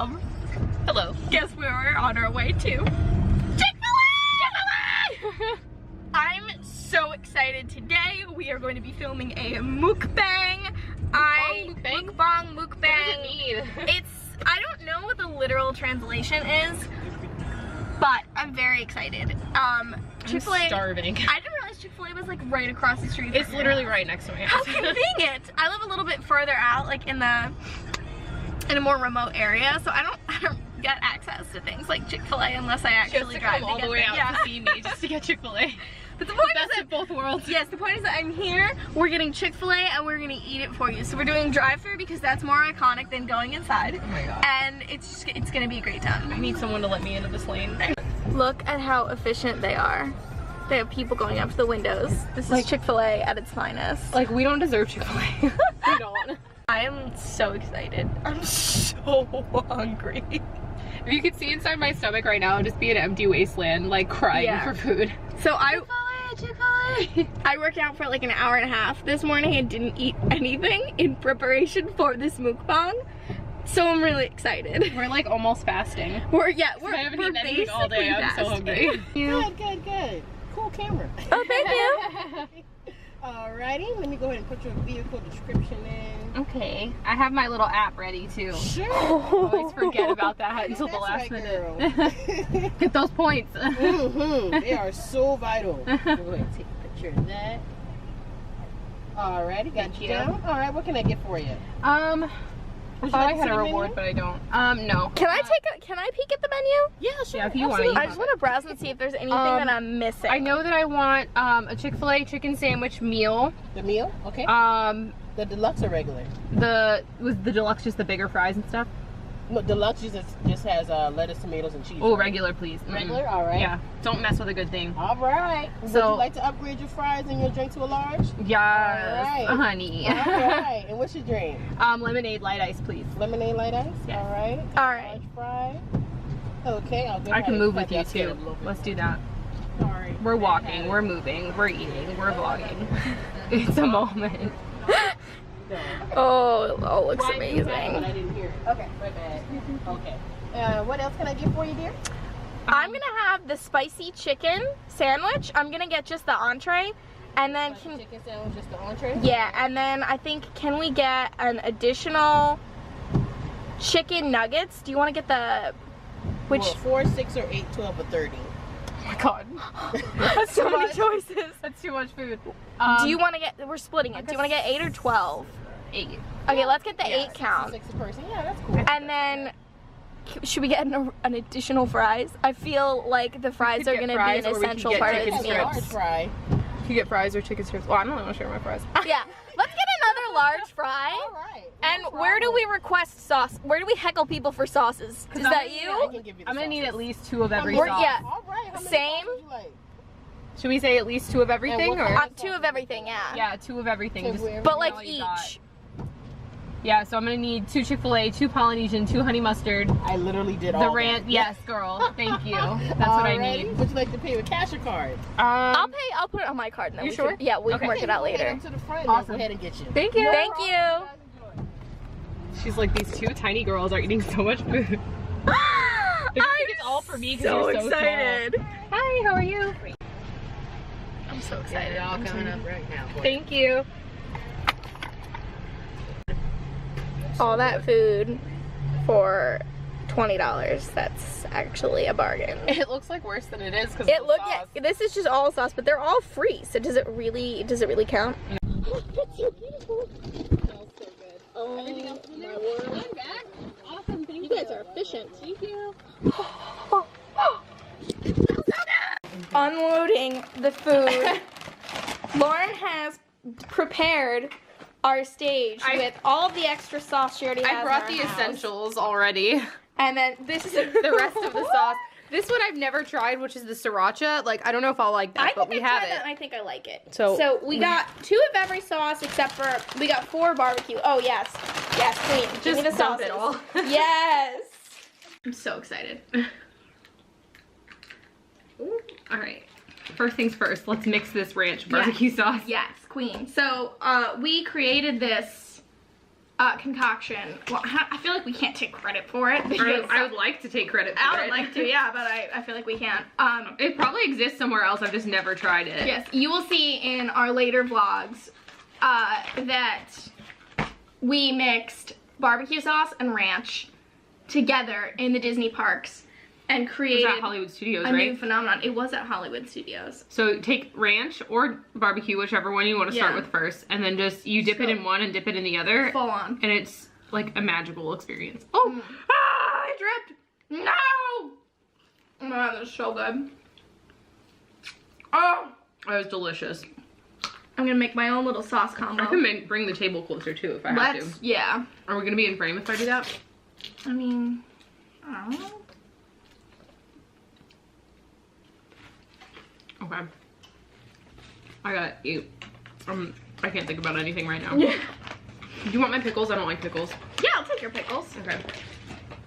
Hello. Guess where we're on our way to? Chick-fil-A! I'm so excited today. We are going to be filming a mukbang. Mukbang? What does it mean? I don't know what the literal translation is, but I'm very excited. Chick-fil-A. I'm starving. I didn't realize Chick-fil-A was like right across the street. It's literally right next to my house. How convenient! I live a little bit further out, like in a more remote area, so I don't get access to things like Chick-fil-A unless I actually drive all the way out to see me just to get Chick-fil-A. But the point is best of both worlds. Yes, the point is that I'm here, we're getting Chick-fil-A, and we're gonna eat it for you. So we're doing drive-thru because that's more iconic than going inside. Oh my god. And it's gonna be a great time. I need someone to let me into this lane. Look at how efficient they are. They have people going up to the windows. This is Chick-fil-A at its finest. Like, we don't deserve Chick-fil-A. We don't. I am so excited. I'm so hungry. If you could see inside my stomach right now, it'd just be an empty wasteland, like crying for food. So Chick-fil-A. I worked out for like an hour and a half this morning and didn't eat anything in preparation for this mukbang. So I'm really excited. We're like almost fasting. We're I haven't eaten anything all day. I'm so hungry. Good. Cool camera. Oh, thank you. Alrighty, let me go ahead and put your vehicle description in. Okay. I have my little app ready too. Sure. I always forget about that until the last minute. Get those points. They are so vital. Go ahead and take a picture of that. Alrighty, got you down. Alright, what can I get for you? I thought I had a reward, but I don't. No. Can I peek at the menu? Yeah, sure. Yeah, if you want to. I just want to browse and see if there's anything that I'm missing. I know that I want a Chick-fil-A chicken sandwich meal. The meal? Okay. The deluxe or regular? Was the deluxe just the bigger fries and stuff? No, deluxe just has lettuce, tomatoes, and cheese. Oh, right? regular, please. Regular? Alright. Yeah. Don't mess with a good thing. Alright. Would you like to upgrade your fries and your drink to a large? Yes, honey. Alright. And what's your drink? Lemonade light ice, please. Lemonade light ice? Yes. Alright. Alright. Large fry. Okay, I'll go I ahead can and move cut with you that skin too. a little bit. Let's do that. Sorry. We're walking, we're moving, we're eating, we're vlogging. It's a moment. Oh, it all looks But amazing. I didn't hear it. Okay, my bad. Okay. What else can I get for you, dear? I'm gonna have the spicy chicken sandwich. I'm gonna get just the entree, and then Chicken sandwich, just the entree? yeah, and then I think can we get an additional chicken nuggets? Do you want to get the Well, 4, 6, or 8, 12, or 30. Oh my god. That's so many choices. That's too much food. Do you want to get? We're splitting it. Do you want to get 8 or 12? 8. Okay, let's get the 8 6 count. 6 a person. Yeah, that's cool. And then, should we get an additional fries? I feel like the fries are get going to be fries, an or we could essential get part of chicken this That's a meal. large fry. You get fries or chicken strips. Well, I don't want to share my fries. Yeah, let's get another large fry. All right. And where do we request sauce? Where do we heckle people for sauces? Is that I you? can give you the I'm gonna need at sauces. least 2 of every We're- sauce. yeah. All right. How many Same. sauces would you like? Should we say at least 2 of everything, what or? kind 2 of everything, yeah. Yeah, 2 of everything. Two Just of everything. But like all you got. each. Yeah, so I'm gonna need 2 Chick-fil-A, 2 Polynesian, 2 honey mustard. I literally did The all ranch, that. yes, girl. Thank you. That's what I Alrighty. need. Would you like to pay with cash or card? I'll put it on my card and then You we sure? can, yeah, we Okay. can work it out Go ahead later. up to the front. Awesome. And go ahead and get you. Thank you. Thank you. She's like, these 2 tiny girls are eating so much food. If you think it's all for me because so you're so excited. small. Hi, how are you? I'm so Yeah, excited. they're all coming up right now. Thank you. All that food for $20. That's actually a bargain. It looks like worse than it is because It looked, yeah, this is just all sauce, but they're all free. So does it really count? That's so beautiful. Smells so good. Oh Everything else in there? my word. I'm back. Awesome. Thank You guys are efficient. Thank you. Unloading the food. Lauren has prepared our stage with all of the extra sauce she already has. I brought in the our house. essentials already. And then this is The rest of the sauce. This one I've never tried, which is the sriracha. Like, I don't know if I'll like that, I but think we I have tried that it. and I think I like it. So we got 2 of every sauce except for we got 4 barbecue. Oh yes, yes, queen. Give me the Just dump sauces. it all. Yes. I'm so excited. All right. First things first, let's mix this ranch barbecue sauce. Yes, queen. So we created this concoction. Well, I feel like we can't take credit for it. Because I would like to take credit for it. I would like to, yeah, but I feel like we can't. It probably exists somewhere else. I've just never tried it. Yes, you will see in our later vlogs that we mixed barbecue sauce and ranch together in the Disney parks and created was at Hollywood Studios, a right? new phenomenon. It was at Hollywood Studios. So take ranch or barbecue, whichever one you want to start Yeah. with first, and then just you dip it in one and dip it in the other. Full on. And it's like a magical experience. Oh, ah, I dripped. No! Oh my god, that's so good. Oh! That was delicious. I'm gonna make my own little sauce combo. I can bring the table closer too if I have to. Yeah. Are we gonna be in frame if I do that? I mean, I don't know. Okay. I gotta eat. I can't think about anything right now. Yeah. Do you want my pickles? I don't like pickles. Yeah, I'll take your pickles. Okay.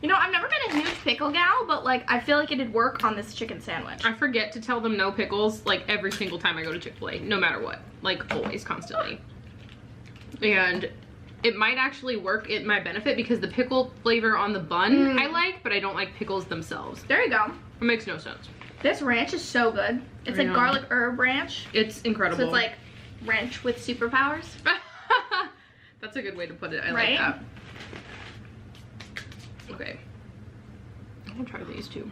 You know, I've never been a huge pickle gal, but like, I feel like it'd work on this chicken sandwich. I forget to tell them no pickles like every single time I go to Chick-fil-A, no matter what. Like always, constantly. And it might actually work in my benefit because the pickle flavor on the bun I like, but I don't like pickles themselves. There you go. It makes no sense. This ranch is so good. It's like garlic herb ranch. It's incredible. So it's like ranch with superpowers. That's a good way to put it. I Right? like that. Okay. I'm gonna try these too.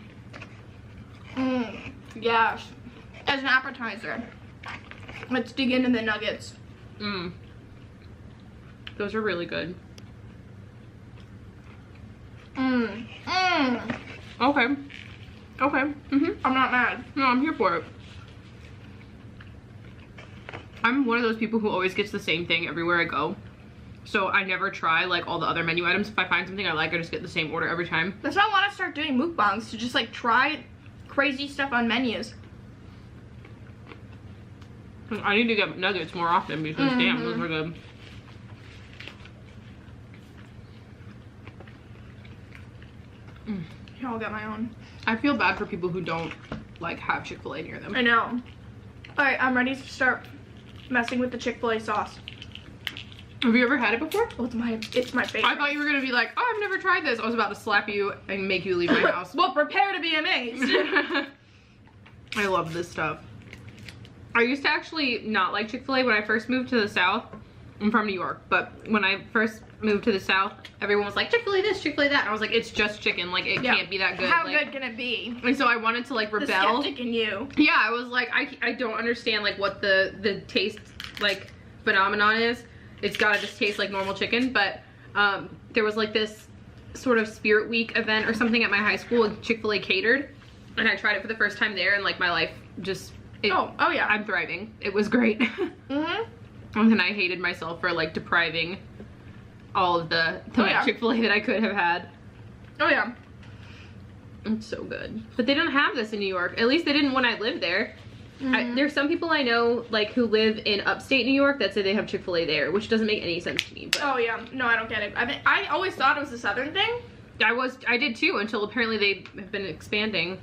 Yes. As an appetizer. Let's dig into the nuggets. Those are really good. Okay. Okay. I'm not mad. No, I'm here for it. I'm one of those people who always gets the same thing everywhere I go. So I never try like all the other menu items. If I find something I like, I just get the same order every time. That's why I want to start doing mukbangs, to just like try crazy stuff on menus. I need to get nuggets more often because damn, those are good. Here, I'll get my own. I feel bad for people who don't like have Chick-fil-A near them. I know. Alright, I'm ready to start messing with the Chick-fil-A sauce. Have you ever had it before? Oh, it's my favorite. I thought you were gonna be like, oh, I've never tried this. I was about to slap you and make you leave my house. Well, prepare to be amazed. I love this stuff. I used to actually not like Chick-fil-A when I first moved to the South. I'm from New York, but when I first moved to the South, everyone was like, Chick-fil-A this, Chick-fil-A that. And I was like, it's just chicken. Like, it can't be that good. How like, good can it be? And so I wanted to like rebel. The skeptic in you. Yeah, I was like, I don't understand like what the taste like phenomenon is. It's gotta just taste like normal chicken. But there was like this sort of Spirit Week event or something at my high school, and Chick-fil-A catered, and I tried it for the first time there, and like my life just oh yeah, I'm thriving. It was great. And then I hated myself for like depriving all of the Chick-fil-A that I could have had. Oh yeah. It's so good. But they don't have this in New York. At least they didn't when I lived there. There's some people I know like who live in upstate New York that say they have Chick-fil-A there, which doesn't make any sense to me. But oh yeah, no, I don't get it. I always thought it was a Southern thing. I did too, until apparently they have been expanding.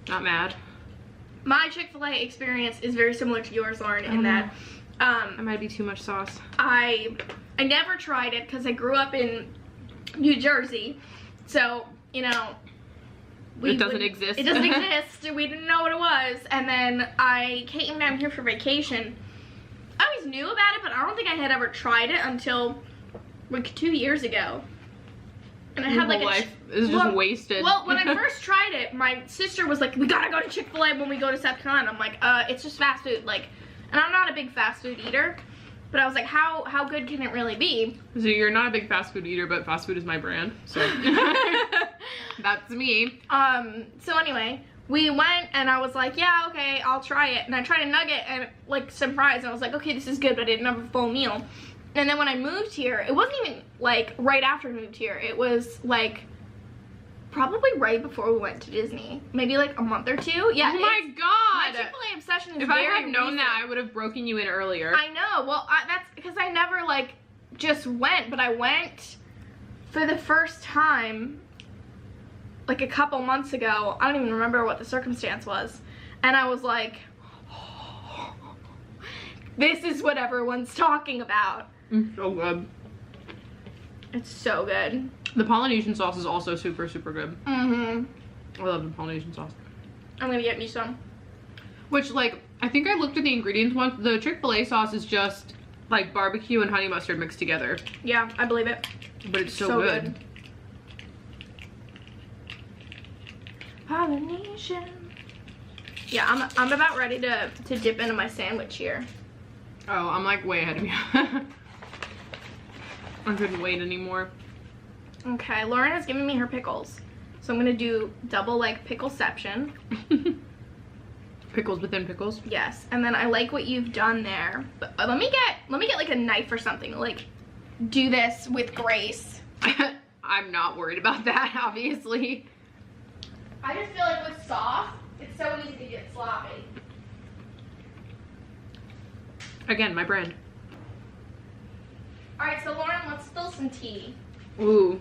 Not mad. My Chick-fil-A experience is very similar to yours, Lauren, in that it might be too much sauce. I never tried it because I grew up in New Jersey, so you know it doesn't exist. It doesn't exist. We didn't know what it was, and then I came down here for vacation. I always knew about it, but I don't think I had ever tried it until like 2 years ago. And I had like life is just wasted. Well, when I first tried it, my sister was like, "We gotta go to Chick-fil-A when we go to South Carolina." I'm like, it's just fast food, like, and I'm not a big fast food eater, but I was like, how good can it really be? So you're not a big fast food eater, but fast food is my brand, so that's me. So anyway, we went and I was like, yeah, okay, I'll try it, and I tried a nugget and like surprised, and I was like, okay, this is good, but I didn't have a full meal. And then when I moved here, it wasn't even like right after I moved here. It was like probably right before we went to Disney. Maybe like a month or two. Yeah. Oh my god. My Chick-fil-A obsession is If I had known that, I would have broken you in earlier. I know. Well, that's because I never like just went, but I went for the first time like a couple months ago. I don't even remember what the circumstance was. And I was like, this is what everyone's talking about. So good. It's so good. The Polynesian sauce is also super, super good. Mm-hmm. I love the Polynesian sauce. I'm gonna get me some. Which, like, I think I looked at the ingredients once. The Chick-fil-A sauce is just like barbecue and honey mustard mixed together. Yeah, I believe it. But it's so good. Polynesian. Yeah, I'm about ready to dip into my sandwich here. Oh, I'm like way ahead of you. I couldn't wait anymore. Okay, Lauren has given me her pickles. So I'm gonna do double like pickleception. Pickles within pickles. Yes, and then I like what you've done there. But let me get like a knife or something. Like, do this with grace. I'm not worried about that, obviously. I just feel like with sauce, it's so easy to get sloppy. Again, my brand. All right, so Lauren, let's spill some tea. Ooh.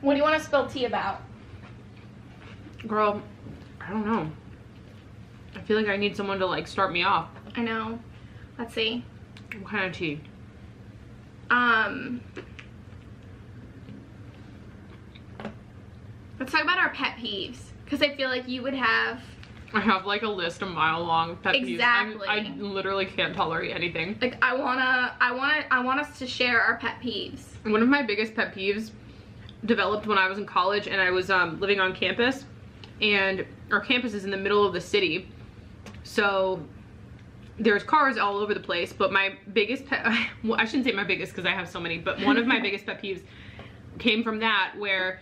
What do you want to spill tea about? Girl, I don't know. I feel like I need someone to like start me off. I know. Let's see. What kind of tea? Let's talk about our pet peeves, because I feel like you would have. I have like a list a mile long of pet peeves. Exactly. I literally can't tolerate anything. Like I want us to share our pet peeves. One of my biggest pet peeves developed when I was in college and I was living on campus, and our campus is in the middle of the city, so there's cars all over the place. But my biggest pet, well, I shouldn't say my biggest because I have so many, but one of my biggest pet peeves came from that, where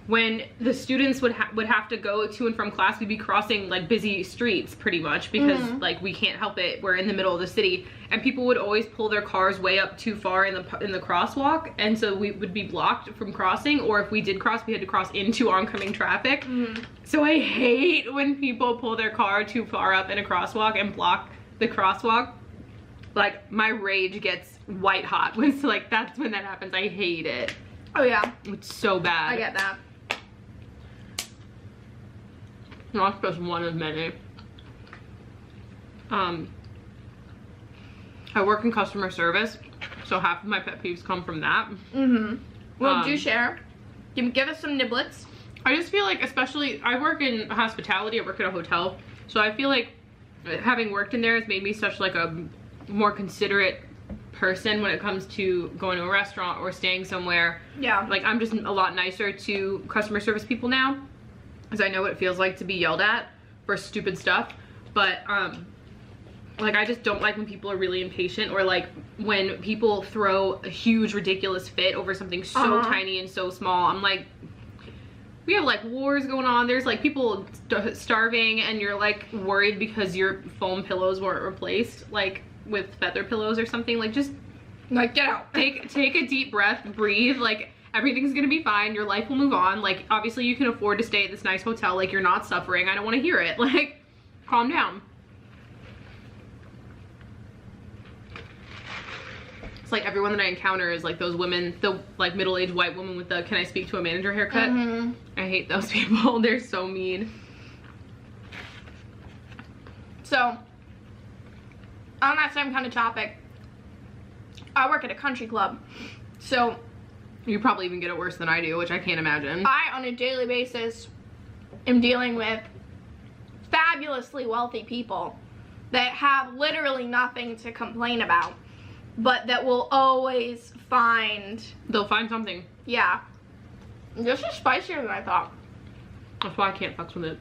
when the students would have to go to and from class, we'd be crossing like busy streets pretty much because like we can't help it, we're in the middle of the city, and people would always pull their cars way up too far in the crosswalk, and so we would be blocked from crossing, or if we did cross, we had to cross into oncoming traffic. So I hate when people pull their car too far up in a crosswalk and block the crosswalk. Like my rage gets white hot when like that's when that happens. I hate it. Oh yeah, it's so bad. I get that. Not just one of many. I work in customer service, so half of my pet peeves come from that. Well, do share. Give us some niblets. I just feel like, especially, I work in hospitality, I work at a hotel, so I feel like having worked in there has made me such like a more considerate person when it comes to going to a restaurant or staying somewhere. Yeah. Like I'm just a lot nicer to customer service people now, because I know what it feels like to be yelled at for stupid stuff. But like I just don't like when people are really impatient, or like when people throw a huge ridiculous fit over something so tiny and so small. I'm like, we have like wars going on, there's like people starving, and you're like worried because your foam pillows weren't replaced like with feather pillows or something. Like just like get out. Take a deep breath, breathe, like everything's gonna be fine, your life will move on. Like obviously you can afford to stay at this nice hotel, like you're not suffering. I don't want to hear it. Like calm down. It's like everyone that I encounter is like those women, the like middle-aged white woman with the "can I speak to a manager" haircut. I hate those people. They're so mean. So on that same kind of topic, I work at a country club, so you probably even get it worse than I do, which I can't imagine. I on a daily basis am dealing with fabulously wealthy people that have literally nothing to complain about, but that will always find... They'll find something. Yeah. This is spicier than I thought. That's why I can't fucks with it.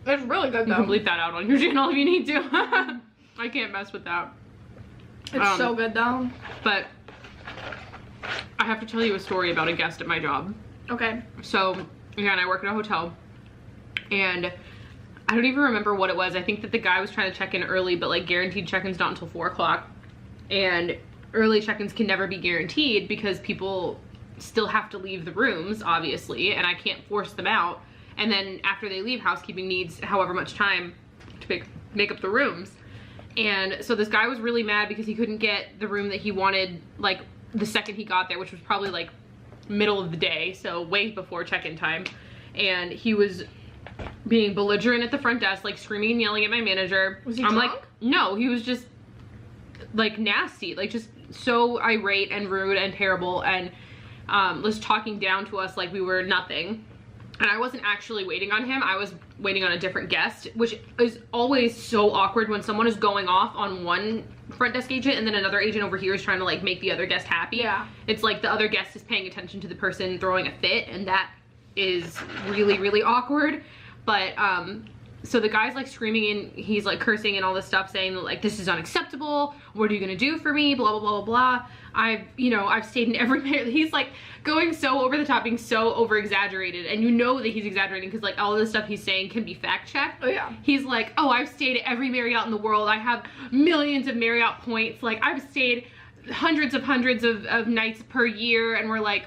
It's really good though. You can bleep that out on your channel if you need to. I can't mess with that. It's so good though. But I have to tell you a story about a guest at my job. Okay. So, again, I work at a hotel, and I don't even remember what it was. I think that the guy was trying to check in early, but like guaranteed check-in's not until 4 o'clock. And early check-ins can never be guaranteed because people still have to leave the rooms, obviously, and I can't force them out. And then after they leave, housekeeping needs however much time to make up the rooms. And so this guy was really mad because he couldn't get the room that he wanted like the second he got there, which was probably like middle of the day, so way before check-in time. And he was being belligerent at the front desk, like screaming and yelling at my manager. Was he I'm drunk? like, no, he was just like nasty, like just so irate and rude and terrible and was talking down to us like we were nothing. And I wasn't actually waiting on him. I was waiting on a different guest, which is always so awkward when someone is going off on one front desk agent and then another agent over here is trying to like make the other guest happy. Yeah. It's like the other guest is paying attention to the person throwing a fit, and that is really, really awkward. But so the guy's like screaming and he's like cursing and all this stuff, saying that like, this is unacceptable. What are you gonna do for me? Blah, blah, blah, blah, blah. I've stayed in every, he's like going so over the top, being so over exaggerated. And you know that he's exaggerating because like all of the stuff he's saying can be fact checked. Oh yeah. He's like, oh, I've stayed at every Marriott in the world. I have millions of Marriott points. Like I've stayed hundreds of nights per year. And we're like,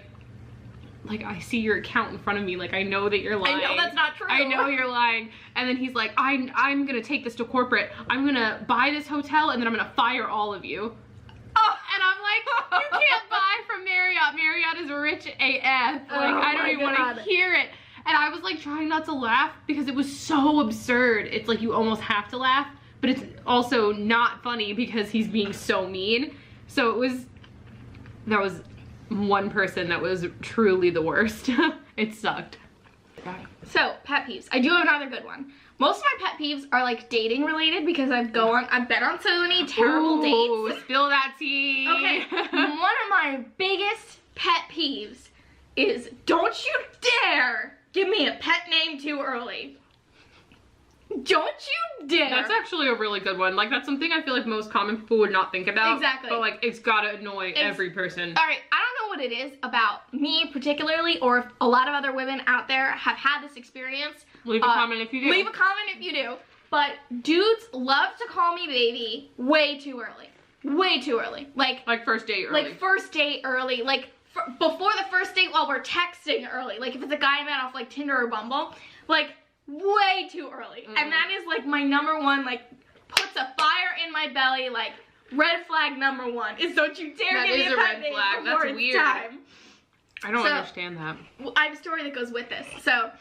I see your account in front of me. Like, I know that you're lying. I know that's not true. I know you're lying. And then he's like, I'm gonna take this to corporate. I'm gonna buy this hotel and then I'm gonna fire all of you. Oh, and I'm like, you can't buy from Marriott. Marriott is rich AF. Like, I don't even want to hear it. And I was like trying not to laugh because it was so absurd. It's like you almost have to laugh, but it's also not funny because he's being so mean. So that was one person that was truly the worst. It sucked. So, pet peeves. I do have another good one. Most of my pet peeves are like dating related because I've been on so many terrible dates. Spill that tea. Okay, one of my biggest pet peeves is don't you dare give me a pet name too early. Don't you dare. That's actually a really good one. Like, that's something I feel like most common people would not think about. Exactly. But like, it's gotta annoy every person. Alright, I don't know what it is about me particularly, or if a lot of other women out there have had this experience. Leave a comment if you do. Leave a comment if you do. But dudes love to call me baby way too early. Way too early. Like first date early. Like first date early. Like before the first date while we're texting early. Like if it's a guy I met off like Tinder or Bumble. Like way too early. And that is like my number one, like puts a fire in my belly, like red flag number one is don't you dare give me a pet name before it's weird. Time. I don't understand that. Well, I have a story that goes with this. So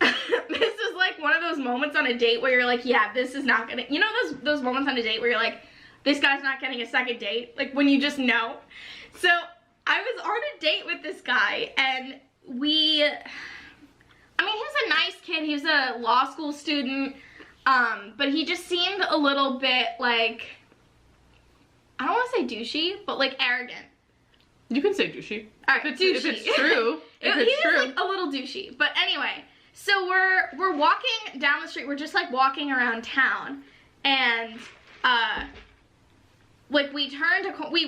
this is like one of those moments on a date where you're like, yeah, this is not gonna, you know those moments on a date where you're like, this guy's not getting a second date, like when you just know. So I was on a date with this guy and he was a nice kid, he was a law school student, but he just seemed a little bit like, I don't want to say douchey, but like arrogant. You can say douchey. Alright, douchey. If it's true. He was like a little douchey, but anyway. So we're walking down the street, we're just like walking around town, and like we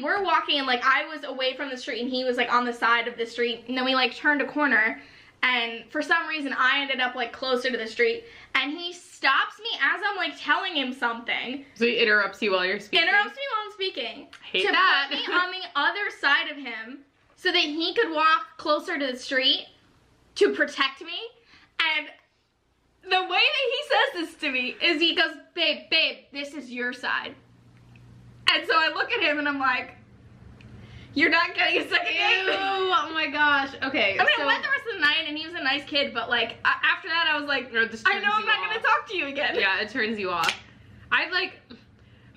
were walking and like I was away from the street and he was like on the side of the street, and then we like turned a corner and for some reason I ended up like closer to the street and he stops me as I'm like telling him something. So he interrupts you while you're speaking? Interrupts me while I'm speaking. Hate that. To put me on the other side of him so that he could walk closer to the street to protect me. And the way that he says this to me is he goes, babe, this is your side. And so I look at him and I'm like, you're not getting a second date. Oh my gosh. Okay. I mean, I went the rest of the night and he was a nice kid, but like after that I was like, I know I'm not going to talk to you again. Yeah, it turns you off. I like,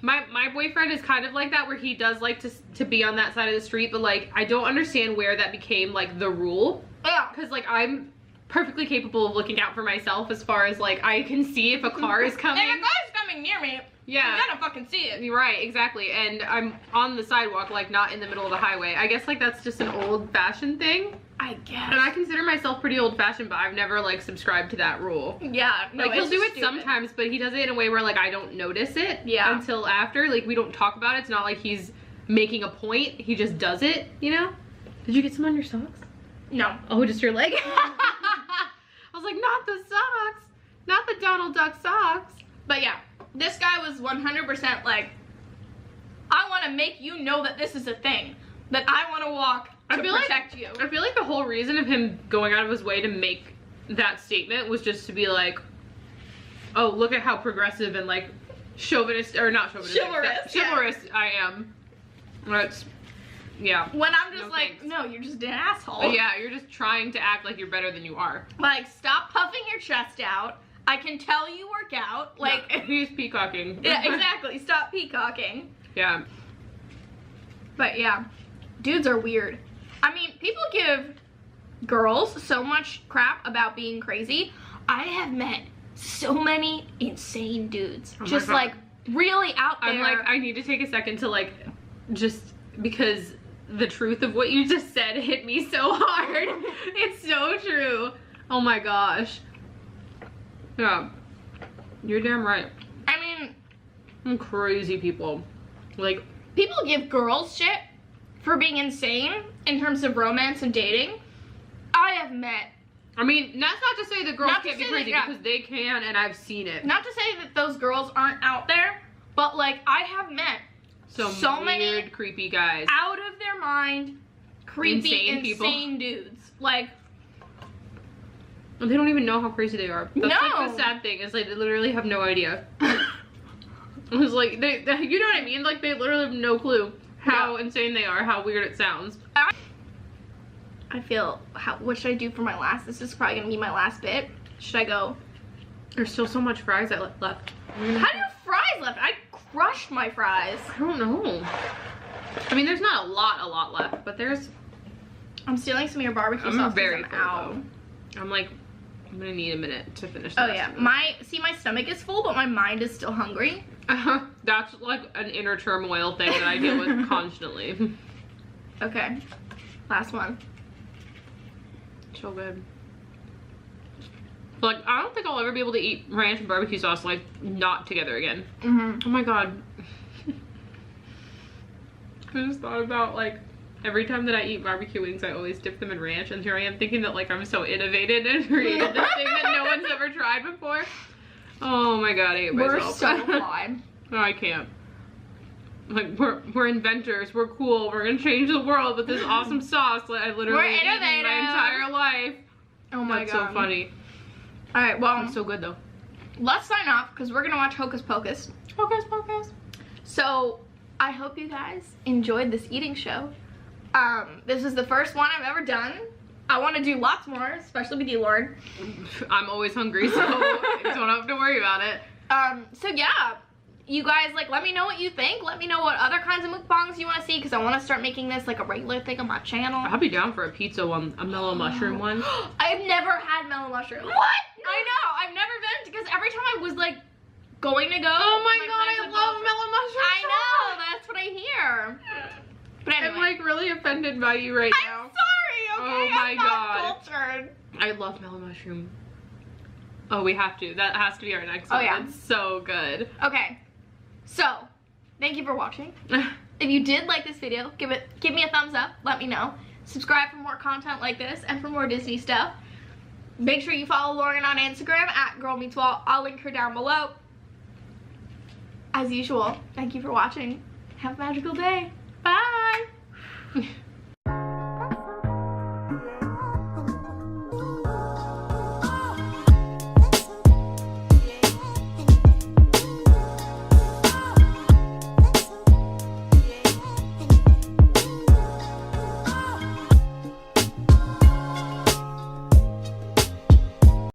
my boyfriend is kind of like that where he does like to be on that side of the street, but like I don't understand where that became like the rule. Yeah. Because like I'm perfectly capable of looking out for myself as far as like I can see if a car is coming. If a car's coming near me, yeah, I'm gonna fucking see it. You're right, exactly. And I'm on the sidewalk, like not in the middle of the highway. I guess like that's just an old-fashioned thing. I guess. And I consider myself pretty old-fashioned, but I've never like subscribed to that rule. Yeah, no, like he'll do it sometimes, but he does it in a way where like I don't notice it until after. Like we don't talk about it. It's not like he's making a point. He just does it, you know? Did you get some on your socks? No. Oh, just your leg? I was like, not the socks. Not the Donald Duck socks. But yeah, this guy was 100% like, I want to make you know that this is a thing. That I want to walk to protect you. I feel like the whole reason of him going out of his way to make that statement was just to be like, oh, look at how progressive and like chauvinist, or not chauvinist. Chivalrous I am. That's, yeah. When I'm just No like, thanks. no, you're just an asshole. But yeah, you're just trying to act like you're better than you are. Like, stop puffing your chest out. I can tell you work out. Like, no, he's peacocking. Yeah, exactly. Stop peacocking. Yeah. But yeah, dudes are weird. I mean, people give girls so much crap about being crazy. I have met so many insane dudes. Oh just like really out there. I'm like, I need to take a second to like, just because the truth of what you just said hit me so hard. It's so true. Oh my gosh. Yeah. You're damn right. I mean, I'm crazy people. Like, people give girls shit for being insane in terms of romance and dating. I have met. I mean, that's not to say the girls Not to can't be say crazy, that- because they can, and I've seen it. Not to say that those girls aren't out there, but like I have met so weird, many creepy guys. out of their mind, creepy, Insane insane dudes. Like, And they don't even know how crazy they are. That's like No. the sad thing, is like they literally have no idea. It was like, they, you know what I mean? Like they literally have no clue how insane they are, how weird it sounds. I feel, what should I do for my last? This is probably gonna be my last bit. Should I go? There's still so much fries that left. How do you have fries left? I crushed my fries. I don't know. I mean, there's not a lot left, but there's. I'm stealing some of your barbecue sauce. I'm very full, out. though. I'm like, I'm gonna need a minute to finish. Oh yeah, my stomach is full, but my mind is still hungry. That's like an inner turmoil thing that I deal with constantly. Okay, last one. So good. Like, I don't think I'll ever be able to eat ranch and barbecue sauce like not together again. Oh my god. I just thought about like every time that I eat barbecue wings, I always dip them in ranch, and here I am thinking that like I'm so innovative and created this thing that no one's ever tried before. Oh my god, I hate myself. We're so flawed. No, I can't. Like we're inventors. We're cool. We're gonna change the world with this awesome sauce that I literally eaten innovative. my entire life. Oh my That's god. so funny. All right, well, It's so good though. let's sign off because we're gonna watch Hocus Pocus. Focus, focus. So I hope you guys enjoyed this eating show. This is the first one I've ever done. I want to do lots more, especially with you, Lauren. I'm always hungry, so don't have to worry about it. So yeah, you guys, like, let me know what you think. Let me know what other kinds of mukbangs you want to see, because I want to start making this like a regular thing on my channel. I'll be down for a pizza one, a mellow mushroom one. I've never had mellow mushroom. What? I know. I've never been, because every time I was like going to go. Oh my god, I friends would love go- mellow mushroom. I know. That's what I hear. But anyway, I'm like really offended by you right now. I'm sorry. Okay, Oh my I'm not God. cultured. I love mellow mushroom. Oh, we have to. That has to be our next one. Oh, yeah. It's so good. Okay. So, thank you for watching. If you did like this video, give me a thumbs up. Let me know. Subscribe for more content like this and for more Disney stuff. Make sure you follow Lauren on Instagram at Girl Meets Walt. I'll link her down below. As usual, thank you for watching. Have a magical day. Bye.